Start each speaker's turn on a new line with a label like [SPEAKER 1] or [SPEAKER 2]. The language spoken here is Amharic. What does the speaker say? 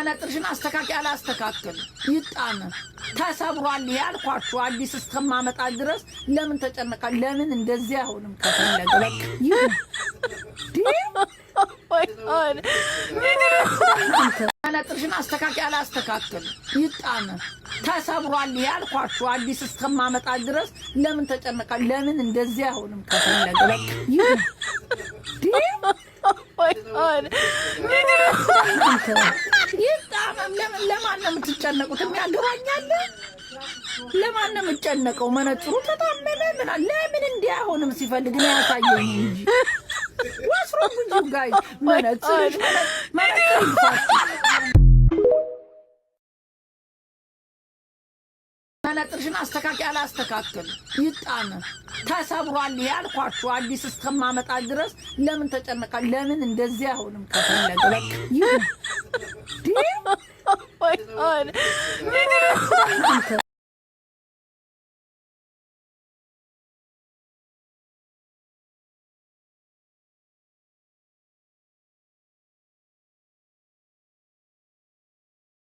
[SPEAKER 1] መነጥርሽን አስተካክ ያላስተካከል ይጣነ ተሰብሯል ያልኳችሁ አዲስ እስከማመጣ ድረስ ለምን ተጨነቃ? ለምን እንደዚህ አይሆንም? ከፈለገ በቃ መነጥርሽን አስተካክ ያላስተካከል ይጣነ ተሰብሯል ያልኳችሁ አዲስ እስከማመጣ ድረስ ለምን ተጨነቃ? ለምን እንደዚህ አይሆንም? ከፈለገ በቃ ይጣመም ለማን ነው የምትጨነቁት? የሚያገባኛል ለማን ነው የምትጨነቀው? መነጥሩ ተጣመመ ለምን እንዲህ አይሆንም? ሲፈልግ ነው ያሳየኝ እንጂ ወስሮ ብዙ ጋይ መነጥር መነጥርሽን አስተካክ ያላስተካከል ይጣነ ተሰብሯል ያልኳችሁ አዲስ እስከማመጣ ድረስ ለምን ተጨነቃ? ለምን እንደዚህ አይሆንም? ከፈለገ በቃ